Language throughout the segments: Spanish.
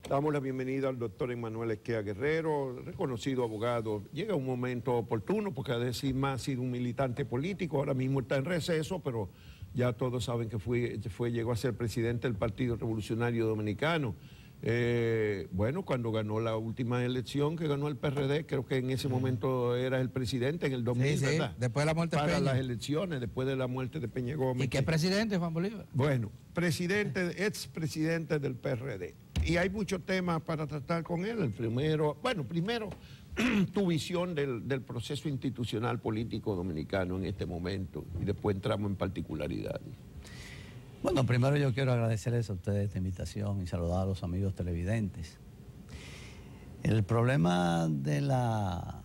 Damos la bienvenida al doctor Emanuel Esquea Guerrero, reconocido abogado. Llega un momento oportuno porque además ha sido un militante político, ahora mismo está en receso, pero ya todos saben que llegó a ser presidente del Partido Revolucionario Dominicano. Bueno, cuando ganó la última elección, que ganó el PRD, creo que en ese momento era el presidente en el 2000, sí, ¿verdad? Después de la muerte de Para Peña. las elecciones, después de la muerte de Peña Gómez. ¿Y qué presidente, Juan Bolívar? Bueno, expresidente del PRD. Y hay muchos temas para tratar con él. El primero, tu visión del proceso institucional político dominicano en este momento, y después entramos en particularidades. Bueno, primero yo quiero agradecerles a ustedes esta invitación y saludar a los amigos televidentes. El problema de la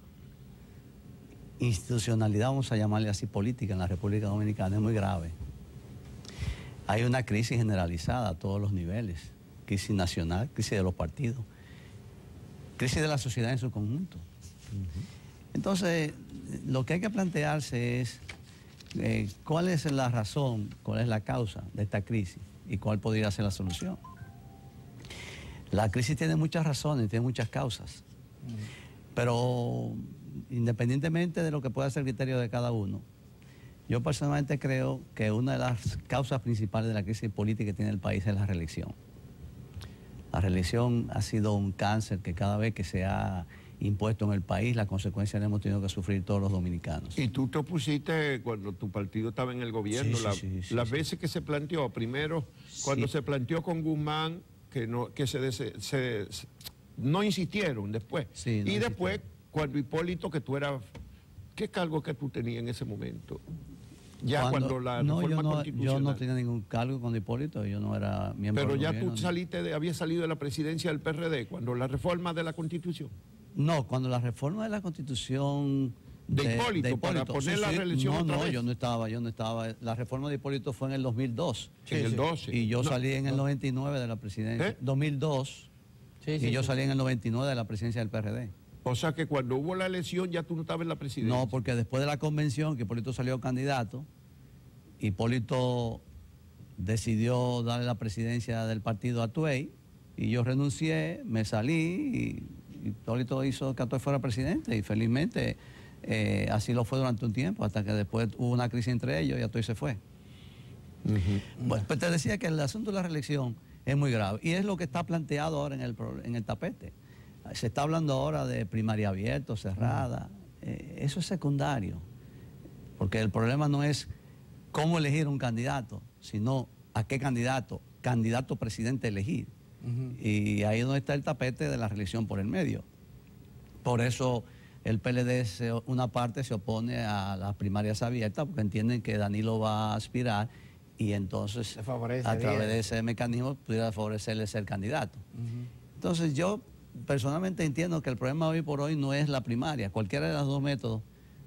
institucionalidad, vamos a llamarle así, política en la República Dominicana es muy grave. Hay una crisis generalizada a todos los niveles, crisis nacional, crisis de los partidos, crisis de la sociedad en su conjunto. Entonces, lo que hay que plantearse es cuál es la razón, cuál es la causa de esta crisis y cuál podría ser la solución. La crisis tiene muchas razones, tiene muchas causas, pero independientemente de lo que pueda ser el criterio de cada uno, yo personalmente creo que una de las causas principales de la crisis política que tiene el país es la reelección. La reelección ha sido un cáncer que cada vez que se ha impuesto en el país, las consecuencias las hemos tenido que sufrir todos los dominicanos. Y tú te opusiste cuando tu partido estaba en el gobierno, las veces que se planteó, primero cuando se planteó con Guzmán, que no insistieron después. Y después cuando Hipólito, que tú eras, ¿qué cargo que tú tenías en ese momento? Ya cuando la reforma constitucional. Yo no tenía ningún cargo con Hipólito, yo no era miembro del gobierno. Pero ya tú habías salido de la presidencia del PRD, cuando la reforma de la Constitución. No, cuando la reforma de la Constitución de Hipólito, para poner la reelección otra vez. yo no estaba. La reforma de Hipólito fue en el 2002. En el 12. Y yo salí en el 99 de la presidencia. 2002. Y yo salí en el 99 de la presidencia del PRD. O sea que cuando hubo la elección ya tú no estabas en la presidencia. No, porque después de la convención que Hipólito salió candidato, Hipólito decidió darle la presidencia del partido a Tuey y yo renuncié, me salí y Hipólito hizo que Atuey fuera presidente y felizmente así lo fue durante un tiempo, hasta que después hubo una crisis entre ellos y Atuey se fue. Bueno, pues te decía que el asunto de la reelección es muy grave y es lo que está planteado ahora en el tapete. Se está hablando ahora de primaria abierta, cerrada. Eso es secundario, porque el problema no es cómo elegir un candidato, sino a qué candidato presidente elegir. Y ahí es donde está el tapete de la reelección por el medio. Por eso el PLD, una parte se opone a las primarias abiertas, porque entienden que Danilo va a aspirar y entonces a través de ese mecanismo pudiera favorecerle ser candidato. Entonces yo personalmente entiendo que el problema hoy por hoy no es la primaria. Cualquiera de los dos métodos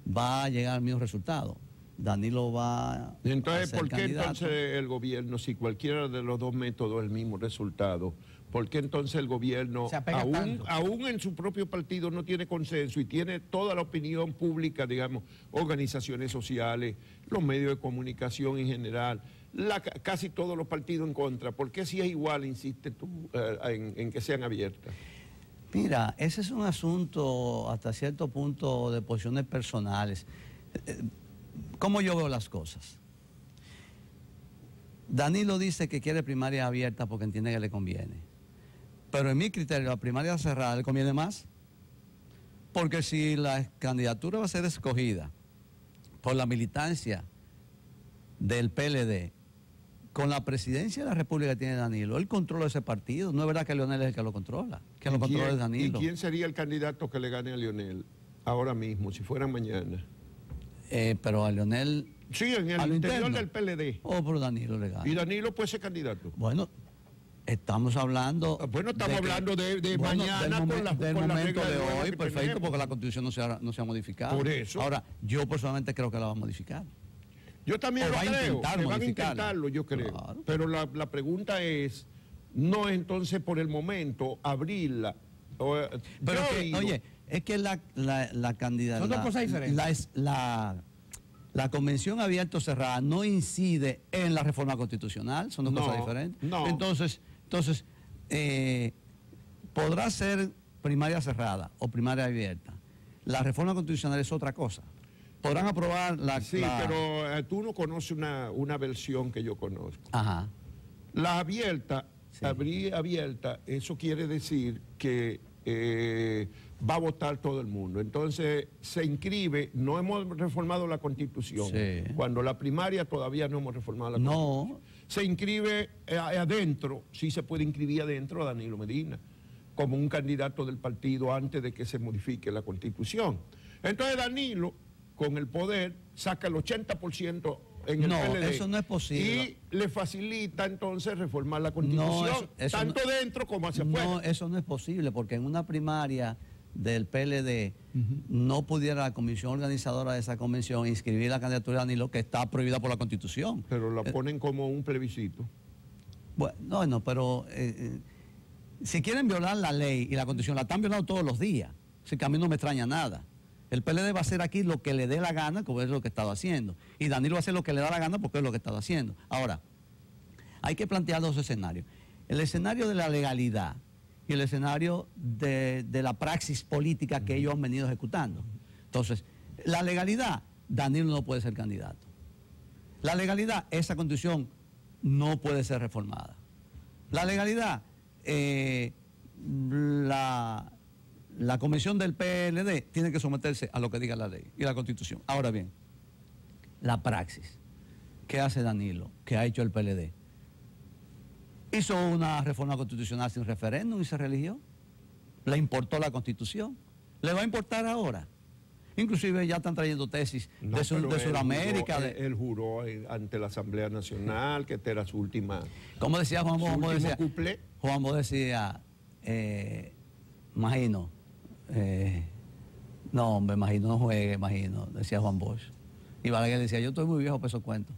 va a llegar al mismo resultado. Danilo va entonces, a ser ¿por qué candidato? Entonces el gobierno, si cualquiera de los dos métodos es el mismo resultado, por qué entonces el gobierno, aún en su propio partido, no tiene consenso y tiene toda la opinión pública, digamos, organizaciones sociales, los medios de comunicación en general, casi todos los partidos en contra? ¿Por qué si es igual, insiste tú, en que sean abiertas? Mira, ese es un asunto hasta cierto punto de posiciones personales. ¿Cómo yo veo las cosas? Danilo dice que quiere primaria abierta porque entiende que le conviene. Pero en mi criterio, la primaria cerrada le conviene más. Porque si la candidatura va a ser escogida por la militancia del PLD, con la presidencia de la República que tiene Danilo, él controla ese partido. No es verdad que Leonel es el que lo controla, que lo controla es Danilo. ¿Y quién sería el candidato que le gane a Leonel ahora mismo, si fuera mañana? Pero a Leonel... Sí, en el interior del PLD. Pero Danilo le gana. ¿Y Danilo puede ser candidato? Bueno, estamos hablando... hablando de mañana del momento de hoy, perfecto, porque la Constitución no se ha modificado. Por eso. Ahora, yo personalmente creo que la va a modificar. Yo también lo creo, que van a intentarlo, yo creo. Claro. Pero la pregunta es, no entonces por el momento abrirla. Pero oye, es que la candidatura... Son dos cosas diferentes. La convención abierta o cerrada no incide en la reforma constitucional, son dos cosas diferentes. No. Entonces Podrá ser primaria cerrada o primaria abierta. La reforma constitucional es otra cosa. Podrán aprobar la... Sí, pero tú no conoces una versión que yo conozco. Ajá. La abierta, Sí. abierta, eso quiere decir que va a votar todo el mundo. Entonces se inscribe, no hemos reformado la Constitución. Sí. Cuando la primaria todavía no hemos reformado la Constitución. No. Se inscribe adentro, sí se puede inscribir adentro a Danilo Medina, como un candidato del partido antes de que se modifique la Constitución. Entonces Danilo, con el poder, saca el 80% en el No, PLD. eso no es posible. Y le facilita entonces reformar la Constitución, eso tanto no, dentro como hacia afuera. No, eso no es posible, porque en una primaria del PLD no pudiera la comisión organizadora de esa convención inscribir la candidatura de Danilo, que está prohibida por la Constitución. Pero la ponen como un plebiscito. Bueno, no, pero si quieren violar la ley y la Constitución, la están violando todos los días. Así que a mí no me extraña nada. El PLD va a hacer aquí lo que le dé la gana, como es lo que ha estado haciendo. Y Danilo va a hacer lo que le da la gana porque es lo que ha estado haciendo. Ahora, hay que plantear dos escenarios. El escenario de la legalidad y el escenario de la praxis política que ellos han venido ejecutando. Entonces, la legalidad, Danilo no puede ser candidato. La legalidad, esa Constitución no puede ser reformada. La legalidad, la comisión del PLD tiene que someterse a lo que diga la ley y la Constitución. Ahora bien, la praxis. ¿Qué hace Danilo? ¿Qué ha hecho el PLD? Hizo una reforma constitucional sin referéndum y se religió. Le importó la Constitución. ¿Le va a importar ahora? Inclusive ya están trayendo tesis de Sudamérica. Él juró ante la Asamblea Nacional que esta era su última... ¿Cómo decía Juan Bosch? Juan Bosch decía, imagino, no hombre, imagino, no juegue, imagino, decía Juan Bosch. Y Balaguer decía, yo estoy muy viejo para esos cuentos.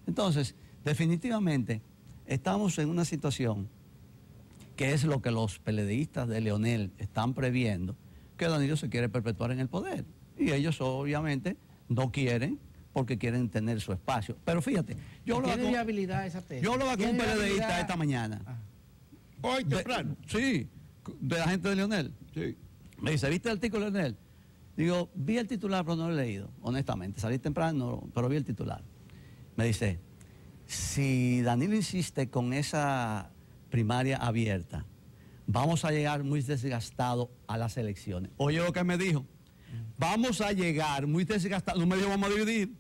Entonces, definitivamente, estamos en una situación que es lo que los PLDistas de Leonel están previendo, que Danilo se quiere perpetuar en el poder. Y ellos obviamente no quieren, porque quieren tener su espacio. Pero fíjate, yo hablaba con un PLDista esta mañana. Hoy temprano. Sí, de la gente de Leonel. Sí. Me dice, ¿viste el artículo de Leonel? Digo, vi el titular, pero no lo he leído, honestamente. Salí temprano, pero vi el titular. Me dice, si Danilo insiste con esa primaria abierta, vamos a llegar muy desgastados a las elecciones. Oye lo que me dijo, vamos a llegar muy desgastados, no me dijo vamos a dividir.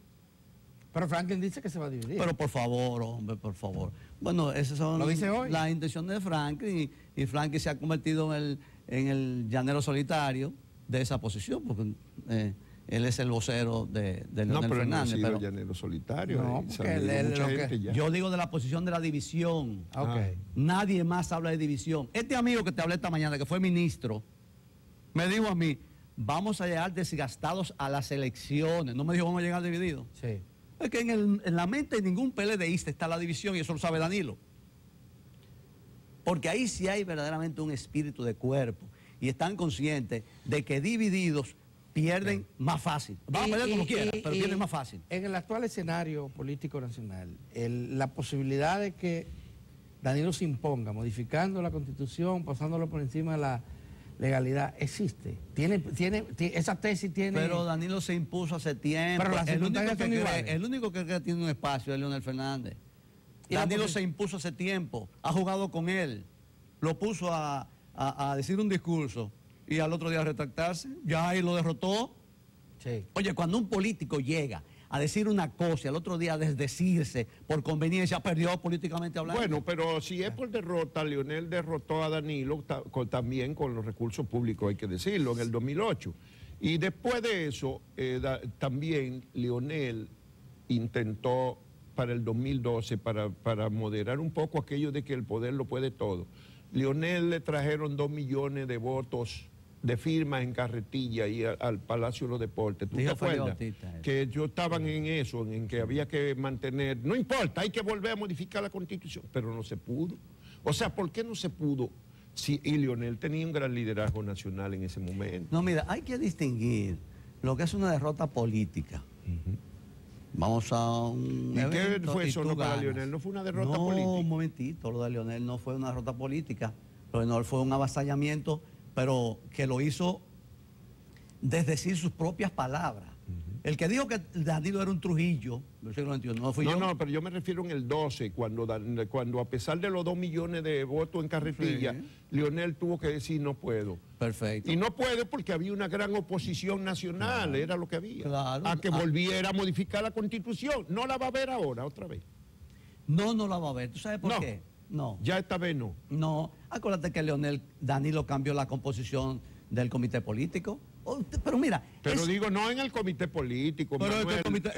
Pero Franklin dice que se va a dividir. Pero por favor, hombre, por favor. Bueno, esas son las intenciones de Franklin y Franklin se ha convertido en el llanero solitario de esa posición, porque él es el vocero de Leonel Fernández. No, pero el llanero solitario. No, porque yo digo de la posición de la división. Okay. Nadie más habla de división. Este amigo que te hablé esta mañana, que fue ministro, me dijo a mí, vamos a llegar desgastados a las elecciones. No me dijo, vamos a llegar divididos. Sí. Es que en la mente de ningún PLDista está la división y eso lo sabe Danilo. Porque ahí sí hay verdaderamente un espíritu de cuerpo y están conscientes de que divididos pierden más fácil. Van a perder como quieran, pero pierden más fácil. En el actual escenario político nacional, la posibilidad de que Danilo se imponga, modificando la Constitución, pasándolo por encima de la legalidad, existe. Esa tesis tiene... Pero Danilo se impuso hace tiempo. Pero el único que cree que tiene un espacio es Leonel Fernández. Danilo se impuso hace tiempo, ha jugado con él, lo puso a decir un discurso y al otro día a retractarse, ya ahí lo derrotó. Sí. Oye, cuando un político llega a decir una cosa y al otro día a desdecirse por conveniencia, perdió políticamente hablando. Bueno, pero si es por derrota, Leonel derrotó a Danilo también con los recursos públicos, hay que decirlo, en el 2008. Y después de eso, también Leonel intentó para el 2012, para moderar un poco aquello de que el poder lo puede todo. Leonel le trajeron 2 millones de votos de firmas en carretilla y al Palacio de los Deportes. ¿Tú te acuerdas? Que ellos estaban en eso, en que había que mantener... No importa, hay que volver a modificar la Constitución, pero no se pudo. O sea, ¿por qué no se pudo? Y Leonel tenía un gran liderazgo nacional en ese momento. No, mira, hay que distinguir lo que es una derrota política. Vamos a un ¿Y qué fue eso para Leonel? ¿No fue una derrota política? No, un momentito, lo de Leonel no fue una derrota política. Leonel fue un avasallamiento, pero que lo hizo desdecir sus propias palabras. El que dijo que Danilo era un Trujillo del siglo XXI, no fui yo. No, pero yo me refiero en el 12, cuando a pesar de los 2 millones de votos en carretilla, Sí. Leonel tuvo que decir no puedo. Perfecto. Y no puede porque había una gran oposición nacional, era lo que había. Claro. A que volviera a modificar la Constitución. No la va a ver ahora, otra vez. No la va a ver. ¿Tú sabes por No. qué? No. Ya esta vez no. No. Acuérdate que Danilo cambió la composición del comité político. Pero mira. Pero digo, no en el comité político, Pero Manuel, es que el comité,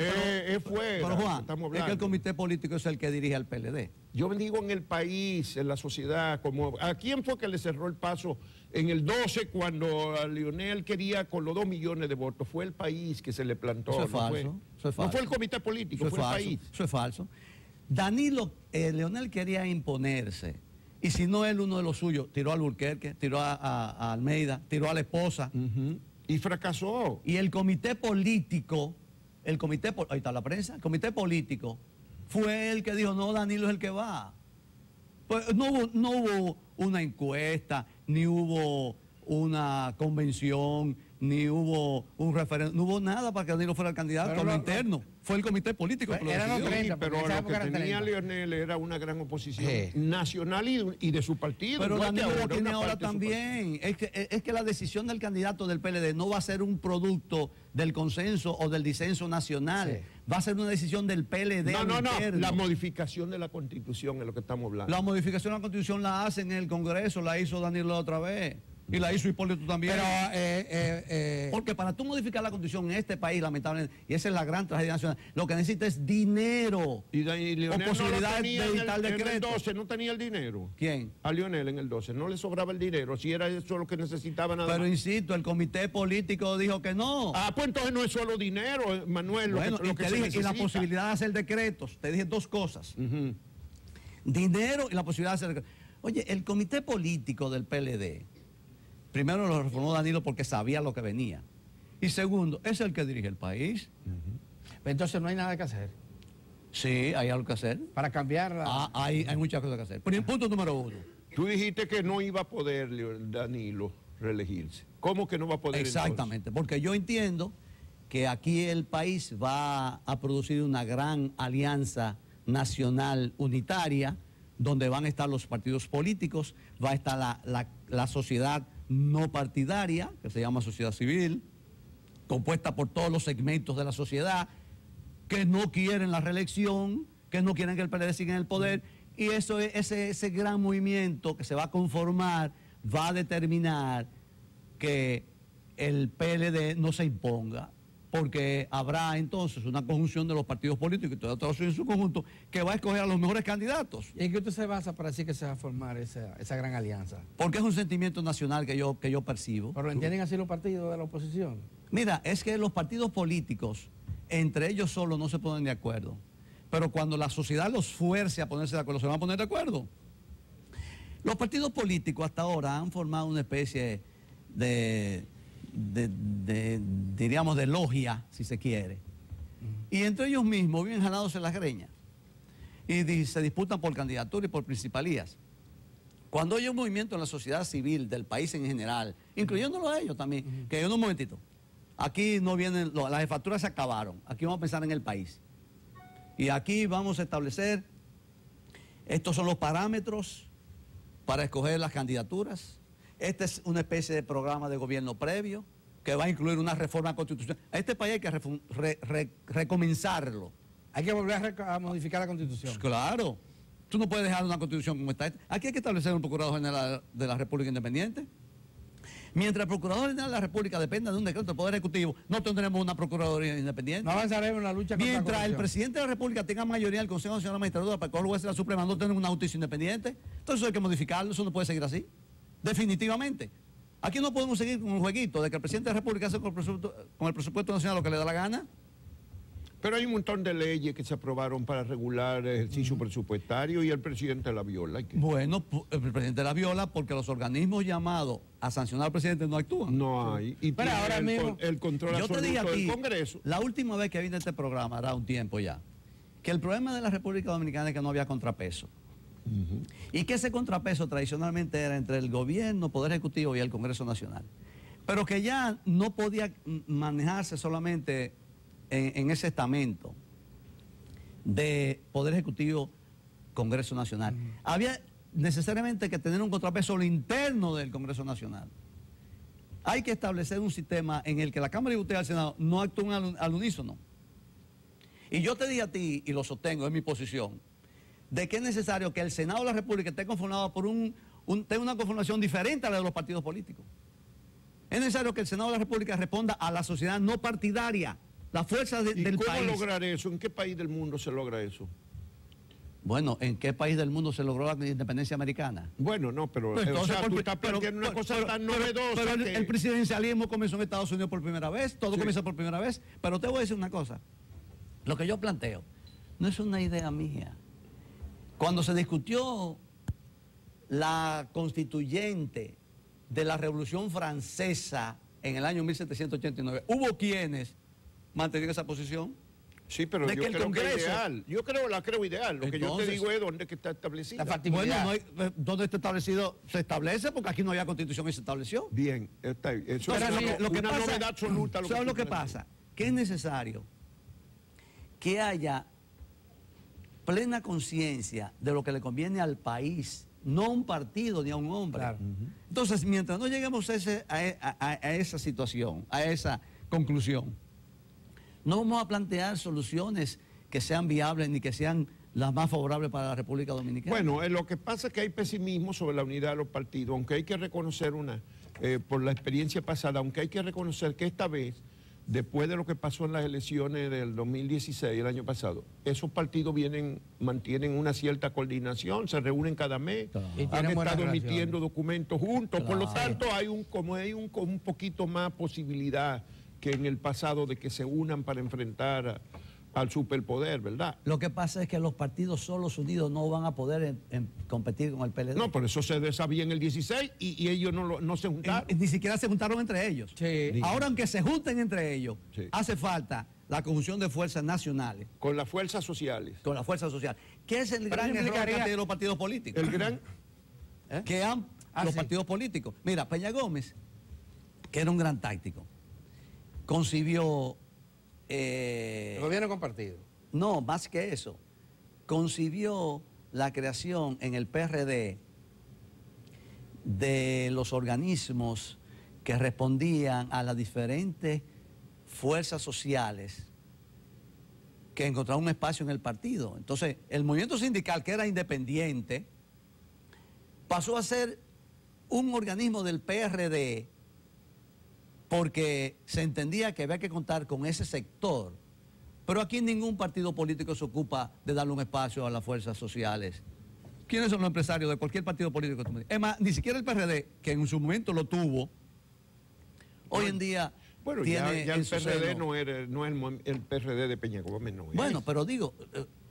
es fuera, pero Juan, estamos es hablando. que el comité político es el que dirige al PLD. Yo me digo en el país, en la sociedad, como ¿a quién fue que le cerró el paso en el 12 cuando a Leonel quería con los 2 millones de votos? Fue el país que se le plantó. Eso es no falso. fue, Eso es falso. No fue el comité político, Eso fue es falso. el país. Eso es falso. Leonel quería imponerse. Y si no él, uno de los suyos, tiró a Alburquerque, tiró a Almeida, tiró a la esposa. Y fracasó. Y el comité político, ahí está la prensa, el comité político fue el que dijo, no, Danilo es el que va. Pues no hubo una encuesta, ni hubo una convención, ni hubo un referéndum, no hubo nada para que Danilo fuera el candidato, Pero lo interno. Fue el comité político que lo Eran los decidió. 30, Sí, pero porque en esa lo que época eran tenía 30. Leonel era una gran oposición Sí. nacional y de su partido. Pero igual que Danilo lo ahora, tiene una ahora parte de su también. Es que la decisión del candidato del PLD no va a ser un producto del consenso o del disenso nacional. Sí. Va a ser una decisión del PLD. No, interno. la modificación de la Constitución es lo que estamos hablando. La modificación de la Constitución la hacen en el Congreso, la hizo Danilo la otra vez. Y la hizo Hipólito también. Pero, Porque para tú modificar la Constitución en este país, lamentablemente, y esa es la gran tragedia nacional, lo que necesita es dinero. Y Leonel o posibilidades no lo tenía de dictar en el decretos. 12, no tenía el dinero. ¿Quién? A Leonel en el 12, no le sobraba el dinero, si era eso lo que necesitaba nada Pero más. insisto, el comité político dijo que no. Ah, pues entonces no es solo dinero, Manuel, Bueno, lo que y te se dije, y la necesita. posibilidad de hacer decretos. Te dije dos cosas. Ujú. Dinero y la posibilidad de hacer decretos. Oye, el comité político del PLD, primero lo reformó Danilo porque sabía lo que venía. Y segundo, es el que dirige el país. entonces no hay nada que hacer Sí, hay algo que hacer. para cambiar la... Hay muchas cosas que hacer. Punto número uno. Tú dijiste que no iba a poder Danilo reelegirse. ¿Cómo que no va a poder Exactamente, porque yo entiendo que aquí el país va a producir una gran alianza nacional unitaria, donde van a estar los partidos políticos, va a estar la sociedad no partidaria, que se llama sociedad civil, compuesta por todos los segmentos de la sociedad, que no quieren la reelección, que no quieren que el PLD siga en el poder, y ese gran movimiento que se va a conformar va a determinar que el PLD no se imponga, porque habrá entonces una conjunción de los partidos políticos y toda la sociedad en su conjunto que va a escoger a los mejores candidatos. ¿Y en qué usted se basa para decir que se va a formar esa gran alianza? Porque es un sentimiento nacional que yo percibo. ¿Pero lo entienden así los partidos de la oposición? Mira, es que los partidos políticos, entre ellos solos no se ponen de acuerdo. Pero cuando la sociedad los fuerce a ponerse de acuerdo, se van a poner de acuerdo. Los partidos políticos hasta ahora han formado una especie diríamos, de logia, si se quiere. Y entre ellos mismos viven jalándose las greñas. Y se disputan por candidatura y por principalías. Cuando hay un movimiento en la sociedad civil del país en general, incluyéndolo a ellos también, que un momentito, aquí no vienen, las jefaturas se acabaron, aquí vamos a pensar en el país. Y aquí vamos a establecer, estos son los parámetros para escoger las candidaturas. Este es una especie de programa de gobierno previo que va a incluir una reforma constitucional. A este país hay que recomenzarlo. Hay que volver a modificar la Constitución. Pues claro. Tú no puedes dejar una constitución como está. Aquí hay que establecer un procurador general de la República Independiente. Mientras el procurador general de la República dependa de un decreto del Poder Ejecutivo, no tendremos una procuraduría independiente. No avanzaremos en la lucha contra la Mientras el corrupción. presidente de la República tenga mayoría en el Consejo Nacional de la Magistratura para que los jueces de la Suprema, no tenemos una justicia independiente. Entonces eso hay que modificarlo, eso no puede seguir así. Definitivamente. Aquí no podemos seguir con un jueguito de que el presidente de la República hace con el presupuesto nacional lo que le da la gana. Pero hay un montón de leyes que se aprobaron para regular el ejercicio presupuestario y el presidente la viola. Bueno, el presidente la viola porque los organismos llamados a sancionar al presidente no actúan. No hay. Y Pero tiene ahora mismo, el control Yo te dije absoluto aquí, del Congreso. la última vez que vine a este programa, hará un tiempo ya, que el problema de la República Dominicana es que no había contrapeso. Y que ese contrapeso tradicionalmente era entre el gobierno, Poder Ejecutivo y el Congreso Nacional. Pero que ya no podía manejarse solamente en ese estamento de Poder Ejecutivo, Congreso Nacional. Había necesariamente que tener un contrapeso a lo interno del Congreso Nacional. Hay que establecer un sistema en el que la Cámara de Diputados y el Senado no actúen al unísono. Y yo te dije a ti, y lo sostengo, es mi posición, de que es necesario que el Senado de la República esté conformado por tenga una conformación diferente a la de los partidos políticos. Es necesario que el Senado de la República responda a la sociedad no partidaria, la fuerza del país. ¿Y cómo lograr eso? ¿En qué país del mundo se logra eso? Bueno, ¿en qué país del mundo se logró la independencia americana? Bueno, no, pero Pues entonces, tú estás planteando una cosa tan novedosa. Pero el presidencialismo comenzó en Estados Unidos por primera vez, todo comienza por primera vez. Pero te voy a decir una cosa, lo que yo planteo no es una idea mía. Cuando se discutió la constituyente de la Revolución Francesa en el año 1789, hubo quienes mantenían esa posición. Sí, pero yo creo que es ideal. La creo ideal. Lo que yo te digo es dónde que está establecida. Bueno, ¿dónde está establecido? Se establece porque aquí no había constitución y se estableció. Bien, está bien. Eso es una novedad absoluta. ¿Sabes lo que pasa? Que es necesario que haya plena conciencia de lo que le conviene al país, no a un partido ni a un hombre. Claro. Entonces, mientras no lleguemos a esa situación, a esa conclusión, no vamos a plantear soluciones que sean viables ni que sean las más favorables para la República Dominicana. Bueno, lo que pasa es que hay pesimismo sobre la unidad de los partidos, aunque hay que reconocer por la experiencia pasada, aunque hay que reconocer que esta vez, después de lo que pasó en las elecciones del 2016, el año pasado, esos partidos mantienen una cierta coordinación, se reúnen cada mes, han estado emitiendo documentos juntos, por lo tanto hay un poquito más posibilidad que en el pasado de que se unan para enfrentar al superpoder, ¿verdad? Lo que pasa es que los partidos solos unidos no van a poder competir con el PLD. No, por eso se sabía en el 16 y ellos no se juntaron. Ni siquiera se juntaron entre ellos. Sí. Ahora, aunque se junten entre ellos, sí, hace falta la conjunción de fuerzas nacionales. Con las fuerzas sociales. Con las fuerzas sociales. ¿Qué es el gran error que han tenido los partidos políticos? El gran... Que han los partidos políticos. Mira, Peña Gómez, que era un gran táctico, concibió... el gobierno compartido. No, más que eso. Concibió la creación en el PRD de los organismos que respondían a las diferentes fuerzas sociales que encontraron un espacio en el partido. Entonces, el movimiento sindical, que era independiente, pasó a ser un organismo del PRD porque se entendía que había que contar con ese sector. Pero aquí ningún partido político se ocupa de darle un espacio a las fuerzas sociales. ¿Quiénes son los empresarios de cualquier partido político? Es más, ni siquiera el PRD, que en su momento lo tuvo, hoy en día bueno, tiene ya el PRD seno, no es el PRD de Peña Gómez, no es. Bueno, pero digo,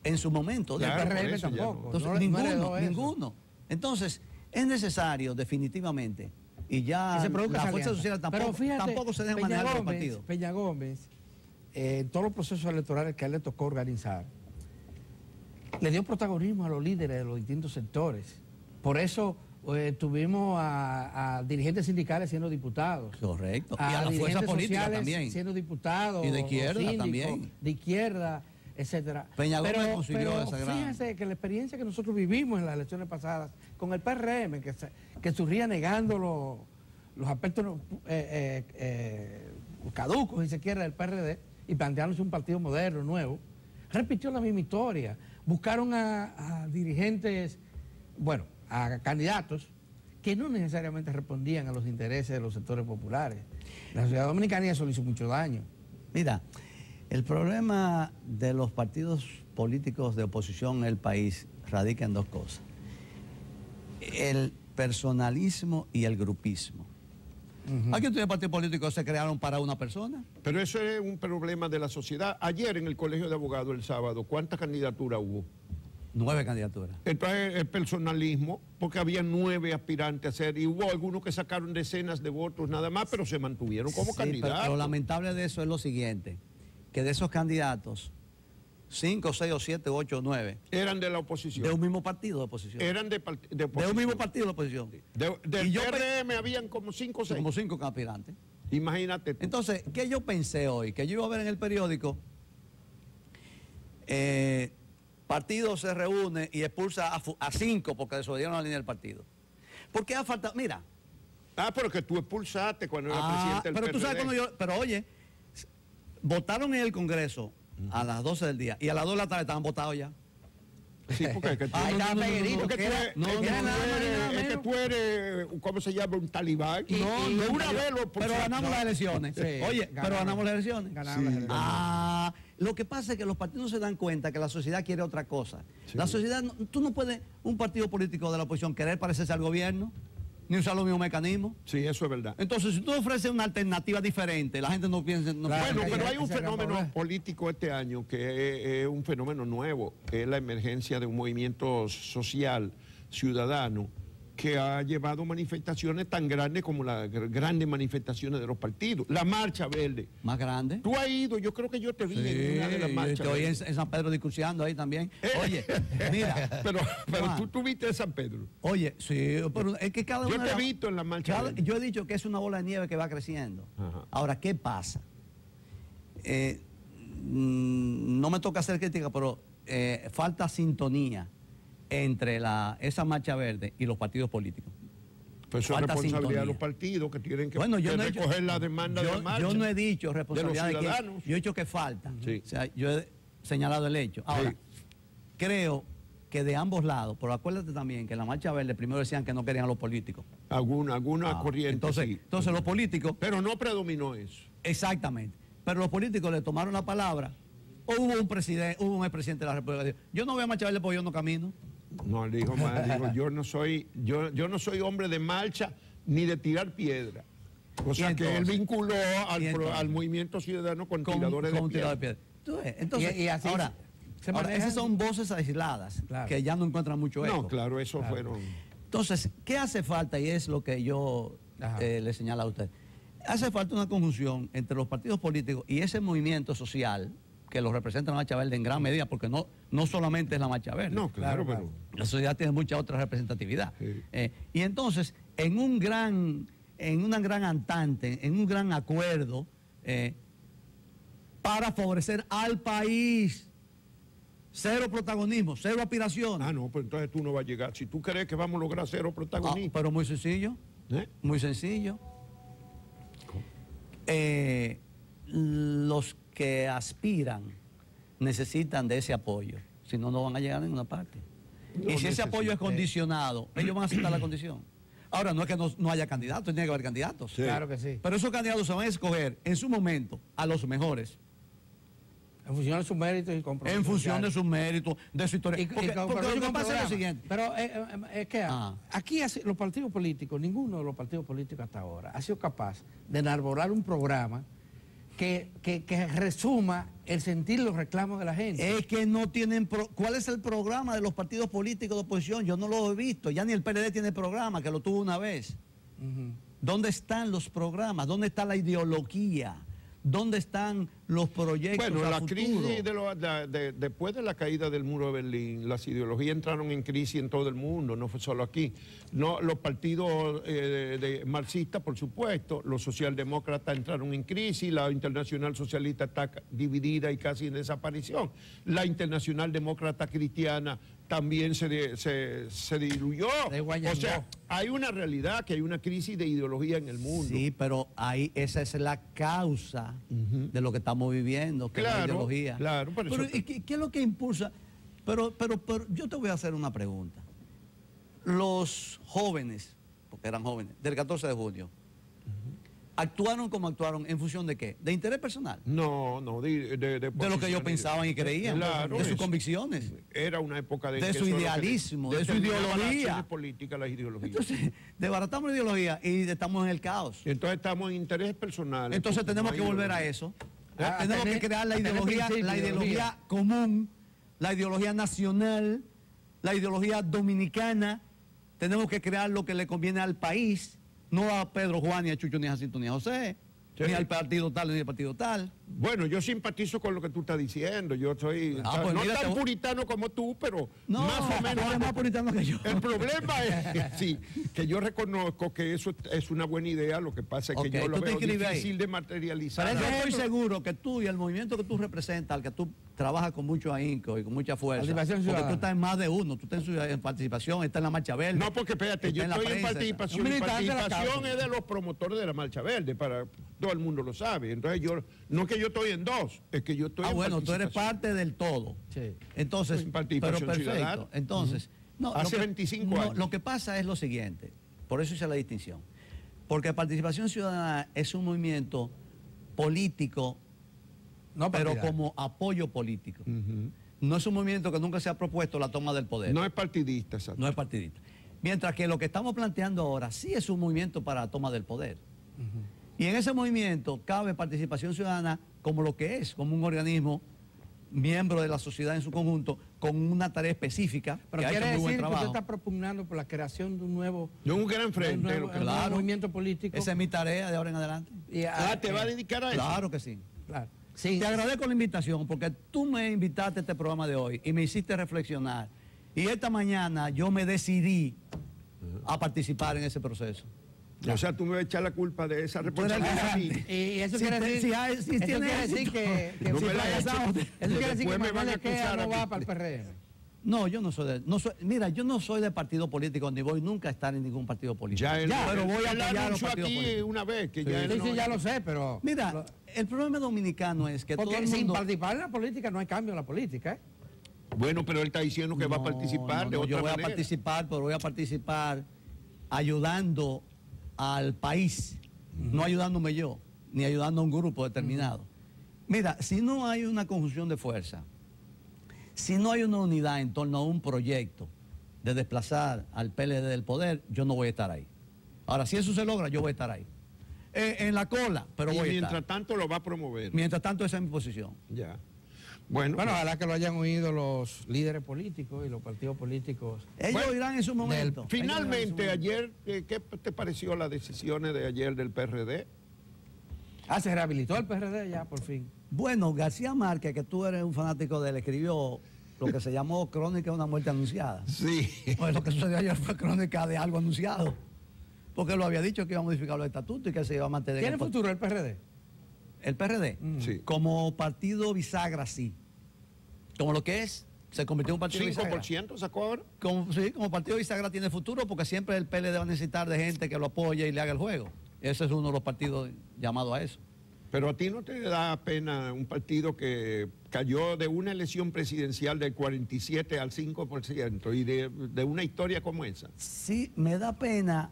en su momento... Claro, el PRM eso ya tampoco. no. Entonces, ninguno. Entonces, es necesario definitivamente, y ya las fuerzas sociales tampoco se dejan manejar por partidos. Peña Gómez, en todos los procesos electorales que a él le tocó organizar, le dio protagonismo a los líderes de los distintos sectores. Por eso tuvimos a dirigentes sindicales siendo diputados. Correcto. Y a las fuerzas políticas también. Siendo diputados. Y de izquierda síndicos, también. De izquierda, etcétera. Peña Gómez consiguió pero esa gran... fíjense que la experiencia que nosotros vivimos en las elecciones pasadas con el PRM, que surgía negando los aspectos caducos, si se quiere, del PRD, y planteándose un partido moderno, nuevo, repitió la misma historia. Buscaron a dirigentes, bueno, a candidatos que no necesariamente respondían a los intereses de los sectores populares. La sociedad dominicana eso le hizo mucho daño. Mira, el problema de los partidos políticos de oposición en el país radica en dos cosas: el personalismo y el grupismo. Aquí en los partidos políticos se crearon para una persona. Pero eso es un problema de la sociedad. Ayer en el Colegio de Abogados, el sábado, ¿cuántas candidaturas hubo? 9 candidaturas. Entonces el personalismo, porque había 9 aspirantes a ser, y hubo algunos que sacaron decenas de votos nada más, pero se mantuvieron como candidatos. Pero lo lamentable de eso es lo siguiente, que de esos candidatos, 5, 6 o 7, 8 o 9. Eran de la oposición. De un mismo partido de oposición. Eran de oposición. De un mismo partido de oposición. Del Y yo PRM habían como 5 o 6. Como 5 aspirantes. Imagínate tú. Entonces, ¿qué yo pensé hoy? Que yo iba a ver en el periódico, partido se reúne y expulsa a 5 porque desobedieron la línea del partido. ¿Por qué ha faltado? Mira. Pero que tú expulsaste cuando era presidente del pero PRD. tú sabes cuando pero oye, votaron en el Congreso a las 12 del día y a las 2 de la tarde estaban votados ya. Sí, porque es que tú, Ahí estaba pegadito, porque que tú era- eres- no, es que era tú nada más ni eres- nada es que menos. tú eres, ¿cómo se llama? Un talibán. Y- de una pero- vez lo Pero ganamos las elecciones. Sí, Oye, pero ganamos. ganamos las elecciones. Ganamos las elecciones. Lo que pasa es que los partidos se dan cuenta que la sociedad quiere otra cosa. Sí. La sociedad, tú no puedes, un partido político de la oposición, querer parecerse al gobierno, ni usar los mismos mecanismos. Sí, eso es verdad. Entonces, si tú ofreces una alternativa diferente, la gente no piensa... No Claro, piensa- Bueno, que pero ese hay un es el gran fenómeno problema. político este año que es un fenómeno nuevo, que es la emergencia de un movimiento social ciudadano que ha llevado manifestaciones tan grandes como las grandes manifestaciones de los partidos. La Marcha Verde. Más grande. Tú has ido, yo creo que yo te vi en una de las Sí, marchas. estoy verdes. en San Pedro discursiando ahí también. Oye, mira. Pero Juan, tú tuviste en San Pedro. Oye, sí, pero es que cada Yo uno... te he visto en la marcha verde. Yo he dicho que es una bola de nieve que va creciendo. Ajá. Ahora, ¿qué pasa? No me toca hacer crítica, pero falta sintonía entre esa marcha verde y los partidos políticos. Pues eso es Falta responsabilidad de sintonía. los partidos que tienen que, Bueno, yo que no he dicho- recoger la demanda de marcha. yo no he dicho responsabilidad de quién, ciudadanos. yo he dicho que falta. Sí. O sea, yo he señalado el hecho. Ahora, Sí. creo que de ambos lados, pero acuérdate también que en la marcha verde primero decían que no querían a los políticos. Alguna corriente, Entonces, sí. entonces los políticos, Pero no predominó eso. exactamente, pero los políticos le tomaron la palabra. O hubo un presidente, hubo un expresidente de la República que dijo, yo no voy a marcha verde porque yo no camino. No, le dijo más, dijo, yo no soy hombre de marcha ni de tirar piedra. O sea que él entonces? vinculó ¿Y entonces? al movimiento ciudadano con Con tiradores un de tirador piedra. ¿Tú ves? Entonces, Y así ahora, se ahora, manejan. esas son voces aisladas Claro. que ya no encuentran mucho eco. No, claro, eso fueron. Entonces, ¿qué hace falta? Y es lo que yo Ajá. le señalo a usted. Hace falta una conjunción entre los partidos políticos y ese movimiento social que lo representa la Marcha Verde en gran medida, porque no solamente es la Marcha Verde. No, claro, Claro, pero. La sociedad tiene mucha otra representatividad. Sí. Y entonces, en una gran antante, en un gran acuerdo, para favorecer al país, cero protagonismo, cero aspiraciones. Ah, no, pues entonces tú no vas a llegar. Si tú crees que vamos a lograr cero protagonismo. Pero muy sencillo. ¿eh? Muy sencillo. Los que aspiran necesitan de ese apoyo, si no, no van a llegar a ninguna parte. No Y si ese apoyo es necesitan. condicionado, ellos van a aceptar la condición. Ahora, no es que no haya candidatos, tiene que haber candidatos. Sí. Claro que sí. Pero esos candidatos se van a escoger en su momento a los mejores, En función de sus méritos y compromisos. en función de sociales. sus méritos, de su historia. Y Porque compromiso lo que con pasa es lo programa. siguiente. Pero es que Ah. aquí los partidos políticos, ninguno de los partidos políticos hasta ahora ha sido capaz de enarbolar un programa que resuma el sentir los reclamos de la gente. Es que no tienen... ¿Cuál es el programa de los partidos políticos de oposición? Yo no lo he visto. Ya ni el PLD tiene programa, que lo tuvo una vez. Ujú. ¿Dónde están los programas? ¿Dónde está la ideología? ¿Dónde están los proyectos Bueno, a la futuro? crisis después de la caída del muro de Berlín, las ideologías entraron en crisis en todo el mundo, no fue solo aquí. No, los partidos marxistas, por supuesto, los socialdemócratas entraron en crisis, la Internacional Socialista está dividida y casi en desaparición. La Internacional Demócrata Cristiana también se diluyó. Desguayangó. O sea, hay una realidad que hay una crisis de ideología en el mundo. Sí, pero ahí esa es la causa de lo que estamos viviendo, que es la Claro, ideología. claro, por eso Pero, te- ¿y qué es lo que impulsa? Pero yo te voy a hacer una pregunta. Los jóvenes, porque eran jóvenes, del 14 de junio, ¿actuaron como actuaron en función de qué? ¿De interés personal? No, de De lo que ellos posiciones. pensaban y creían, Claro, de sus eso. convicciones. Era una época de De que su eso es lo que idealismo, de su determinaba las ideología. acciones políticas, las ideologías. Entonces, desbaratamos la ideología y estamos en el caos. Entonces estamos en intereses personales. Entonces porque tenemos no que hay volver a ideología. eso. A Tenemos tener- que crear la a tener ideología principio, común, la ideología nacional, la ideología dominicana. Tenemos que crear lo que le conviene al país, no a Pedro Juan, ni a Chucho, ni a Jacinto, ni a José, Sí. ni al partido tal, ni al partido tal. Bueno, yo simpatizo con lo que tú estás diciendo. Yo soy pues no mira, tan puritano como tú, pero más o menos. tú eres más puritano que yo. El problema es sí, que yo reconozco que eso es una buena idea. Lo que pasa es que yo lo veo difícil de materializar. Pero yo estoy seguro que tú y el movimiento que tú representas, al que tú trabajas con mucho ahínco y con mucha fuerza, porque tú estás en más de uno, tú estás en participación, estás en la Marcha Verde. No, porque espérate, yo estoy en participación. Mi participación es de los promotores de la Marcha Verde, para todo el mundo lo sabe. Entonces yo, no es que yo estoy en dos, es que yo estoy en bueno, tú eres parte del todo. Sí. Entonces, pero perfecto. Ciudadana. Entonces, hace 25 años. Lo que pasa es lo siguiente, por eso hice la distinción. Porque participación ciudadana es un movimiento político, pero como apoyo político. No es un movimiento que nunca se ha propuesto la toma del poder. No es partidista, exacto. No es partidista. Mientras que lo que estamos planteando ahora sí es un movimiento para la toma del poder. Y en ese movimiento cabe participación ciudadana como lo que es, como un organismo miembro de la sociedad en su conjunto, con una tarea específica. Pero quiere decir que usted está propugnando por la creación de un nuevo... De un gran frente. Un nuevo movimiento político. Esa es mi tarea de ahora en adelante. ¿Te va a dedicar a eso? Claro que sí. Claro. Sí, te agradezco la invitación porque tú me invitaste a este programa de hoy y me hiciste reflexionar. Y esta mañana yo me decidí a participar en ese proceso. O sea, tú me vas a echar la culpa de esa responsabilidad a mí. Y eso quiere decir que Manuel Esquea no va para el PRM. No, yo no soy mira, yo no soy de partido político, ni voy nunca a estar en ningún partido político. Pero voy a apoyar a los partidos políticos. Una vez que sí, ya lo sé, pero... Mira, el problema dominicano es que todo el mundo... sin participar en la política no hay cambio en la política, ¿eh? Bueno, pero él está diciendo que va a participar de otra manera. Yo voy a participar, pero voy a participar ayudando al país, no ayudándome yo, ni ayudando a un grupo determinado. Mira, si no hay una conjunción de fuerza, si no hay una unidad en torno a un proyecto de desplazar al PLD del poder, yo no voy a estar ahí. Ahora, si eso se logra, yo voy a estar ahí. En la cola, pero voy a estar. Y mientras tanto lo va a promover. Mientras tanto, esa es mi posición. Ya. Bueno, ojalá que lo hayan oído los líderes políticos y los partidos políticos. Ellos irán en su momento. Finalmente, ayer, ¿qué te pareció las decisiones de ayer del PRD? Se rehabilitó el PRD ya, por fin. Bueno, García Márquez, que tú eres un fanático de él, escribió lo que se llamó Crónica de una muerte anunciada. Sí. Pues lo que sucedió ayer fue crónica de algo anunciado. Porque lo había dicho que iba a modificar los estatutos y que se iba a mantener. ¿Tiene futuro el PRD? El PRD, sí. Como partido bisagra, sí. Como lo que es, se convirtió en un partido bisagra. 5% sacó ahora. Sí, como partido bisagra tiene futuro porque siempre el PLD va a necesitar de gente que lo apoye y le haga el juego. Ese es uno de los partidos llamados a eso. Pero a ti no te da pena un partido que cayó de una elección presidencial del 47 al 5% y de una historia como esa. Sí, me da pena.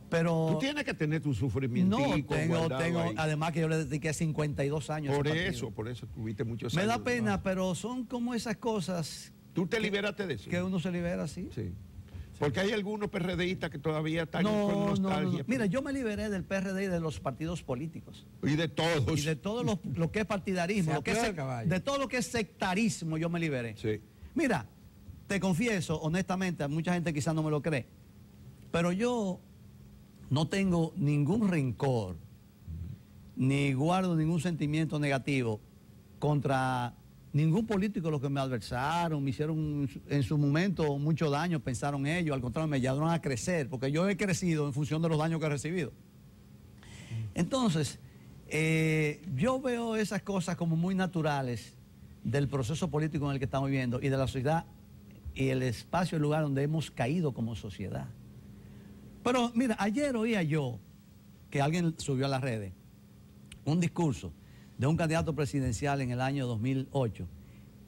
Pero tú tienes que tener tu sufrimiento. No, tengo además que yo le dediqué 52 años. Por eso tuviste muchos años. Me da pena, ¿no? Pero son como esas cosas. ¿Tú te liberaste de eso? Que uno se libera, sí. Sí. Porque hay algunos PRDistas que todavía están con nostalgia. No. Mira, yo me liberé del PRD y de los partidos políticos. Y de todos. Y de todo lo que es partidarismo, de todo lo que es sectarismo, yo me liberé. Sí. Mira, te confieso, honestamente, mucha gente quizás no me lo cree, pero yo no tengo ningún rencor, ni guardo ningún sentimiento negativo contra ningún político de los que me adversaron, me hicieron en su momento mucho daño, pensaron ellos, al contrario, me ayudaron a crecer, porque yo he crecido en función de los daños que he recibido. Entonces, yo veo esas cosas como muy naturales del proceso político en el que estamos viviendo y de la sociedad y el espacio, el lugar donde hemos caído como sociedad. Pero mira, ayer oía yo que alguien subió a las redes un discurso de un candidato presidencial en el año 2008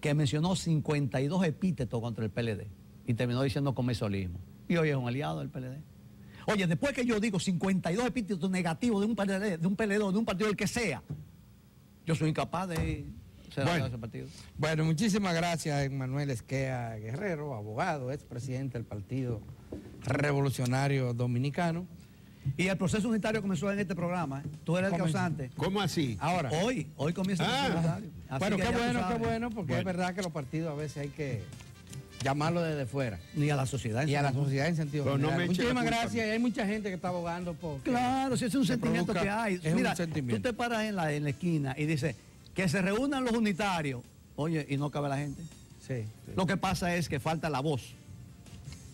que mencionó 52 epítetos contra el PLD y terminó diciendo comesolismo. Y hoy es un aliado del PLD. Oye, después que yo digo 52 epítetos negativos de un PLD, de un PLD o de un partido del que sea, yo soy incapaz de ser aliado de ese partido. Bueno, muchísimas gracias, Manuel Esquea Guerrero, abogado, expresidente del Partido Revolucionario Dominicano. Y el proceso unitario comenzó en este programa. Tú eres el causante. ¿Cómo así? Ahora. Hoy comienza el proceso unitario. Bueno, qué bueno, porque es verdad que los partidos a veces hay que llamarlo desde fuera. Ni a la sociedad. Y a la sociedad en sentido Pero no general. me eche la Muchísimas culpa. gracias. Y hay mucha gente que está abogando por... Claro, si ese es un se sentimiento produzca- que hay. es un Mira, sentimiento. tú te paras en la esquina y dices que se reúnan los unitarios. Oye, y no cabe la gente. Sí. Lo que pasa es que falta la voz.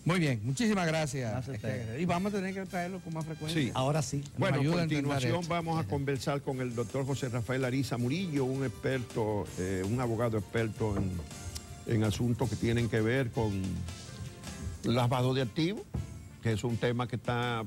Muy bien, muchísimas gracias. Gracias a ustedes. Y vamos a tener que traerlo con más frecuencia. Sí. Ahora sí. Bueno, a ayuda a entender continuación esto. vamos a conversar con el doctor José Rafael Ariza Murillo, un experto, un abogado experto en asuntos que tienen que ver con lavado de activos, que es un tema que está